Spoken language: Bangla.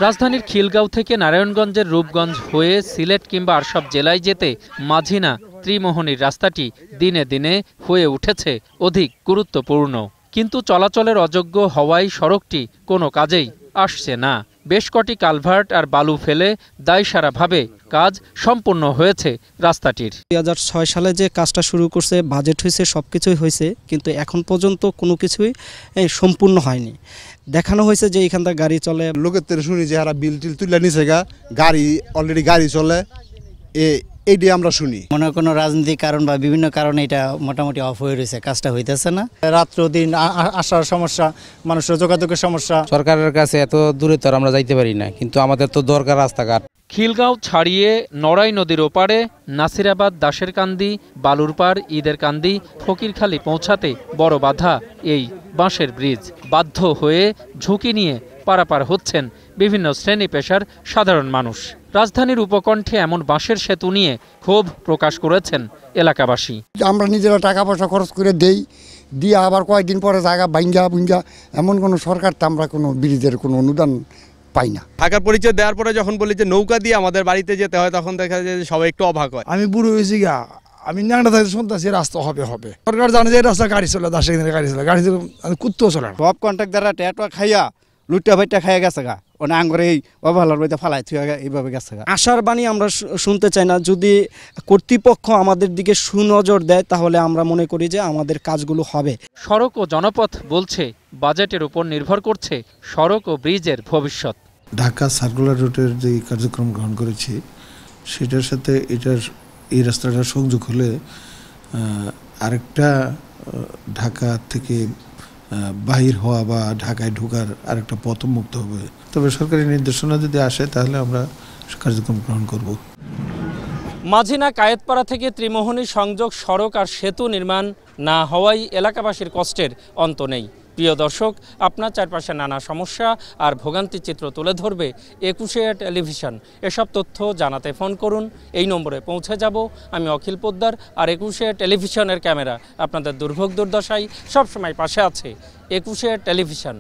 রাজধানীর খিলগাঁও থেকে নারায়ণগঞ্জের রূপগঞ্জ হয়ে সিলেট কিংবা আরসব জেলায় যেতে মাঝিনা ত্রিমোহনীর রাস্তাটি দিনে দিনে হয়ে উঠেছে অধিক গুরুত্বপূর্ণ। কিন্তু চলাচলের অযোগ্য হওয়ায় সড়কটি কোনো কাজেই আসছে না। বেশ কটি কালভার্ট আর বালু ফেলে দায়সারাভাবে কাজ সম্পূর্ণ হয়েছে রাস্তাটির। 2006 সালে যে কাজটা শুরু করছে, বাজেট হয়েছে, সব কিছুই হয়েছে, কিন্তু এখন পর্যন্ত কোনো কিছুই সম্পূর্ণ হয়নি। দেখানো হয়েছে যে এখান থেকে গাড়ি চলে, লোকের থেকে শুনি যে এরা বিল টিল তুলে নিছে গা, গাড়ি অলরেডি গাড়ি চলে, এইটাই আমরা শুনি। মনে কোনো রাজনৈতিক কারণ বা বিভিন্ন কারণে এটা মোটামুটি অফ হয়ে রয়েছে, কাজটা হইতেছে না। রাত্র দিন আসার সমস্যা, মানুষের যোগাযোগের সমস্যা। সরকারের কাছে এত দূরে তো আমরা যাইতে পারি না, কিন্তু আমাদের তো দরকার রাস্তাঘাট। খিলগাঁও ছাড়িয়ে নড়াই নদীর ওপারে নাসিরাবাদ, দাশেরকান্দি, বালুরপাড়, ঈদেরকান্দি, ফকিরখালী পৌঁছাতে বড় বাধা এই বাঁশের ব্রিজ। বাধ্য হয়ে ঝুঁকি নিয়ে পারাপার হচ্ছেন বিভিন্ন শ্রেণী পেশার সাধারণ মানুষ। রাজধানীর উপকণ্ঠে এমন বাঁশের সেতু নিয়ে ক্ষোভ প্রকাশ করেছেন এলাকাবাসী। আমরা নিজেরা টাকা পয়সা খরচ করে দিয়ে আবার কয়েকদিন পরে জায়গা ভাঙ্গা এমন কোনো সরকার তো আমরা কোনো ব্রিজের কোনো অনুদান পাই না। ঢাকার পরিচয় দেওয়ার পরে যখন বলি যে নৌকা দিয়ে আমাদের বাড়িতে যেতে হয়, তখন দেখা যায় যে সবাই একটু অবাক হয়। আমি বুড়ো হয়েছি গা, আমি ন্যাংটা থাকতে শুনতেছি রাস্তা হবে। সরকার জানে যে রাস্তা গাড়ি চলে, গাড়ি চলে কুত্তেও চলে না। সব কন্ট্রাক্টররা টেটুয়া খাইয়া লুটটা ভাইটা খাইয়া গেছে গা, ওনা আঙ্গরে এই অবহেলার বইতে ফালাই থুয়া এইভাবে গেছে গা। আশার বাণী আমরা শুনতে চাই না। যদি কর্তৃপক্ষ আমাদের দিকে সুনজর দেয় তাহলে আমরা মনে করি যে আমাদের কাজগুলো হবে। সড়ক ও জনপথ বলছে বাজেটের উপর নির্ভর করছে সড়ক ও ব্রিজের ভবিষ্যৎ। ঢাকা সার্কুলার রুটের যে কার্যক্রম গ্রহণ করেছি, সেটার সাথে এই রাস্তাটা সংযোগ হলে আরেকটা ঢাকা থেকে বাহির হওয়া বা ঢাকায় ঢোকার আরেকটা পথ মুক্ত হবে। তবে সরকারি নির্দেশনা যদি আসে তাহলে আমরা কার্যক্রম গ্রহণ করব। মাঝিনা কায়েতপাড়া থেকে ত্রিমোহনী সংযোগ সড়ক আর সেতু নির্মাণ না হওয়ায় এলাকাবাসীর কষ্টের অন্ত নেই। প্রিয় দর্শক, আপনার চারপাশে নানা সমস্যা আর ভোগান্তির চিত্র তুলে ধরবে 21 টেলিভিশন। এসব তথ্য জানাতে ফোন করুন, এই নম্বরে পৌঁছে যাব। আমি অখিল পোদ্দার, আর 21 টেলিভিশনের ক্যামেরা আপনাদের দুর্ভোগ দুর্দশায় সবসময় পাশে আছে। 21 টেলিভিশন।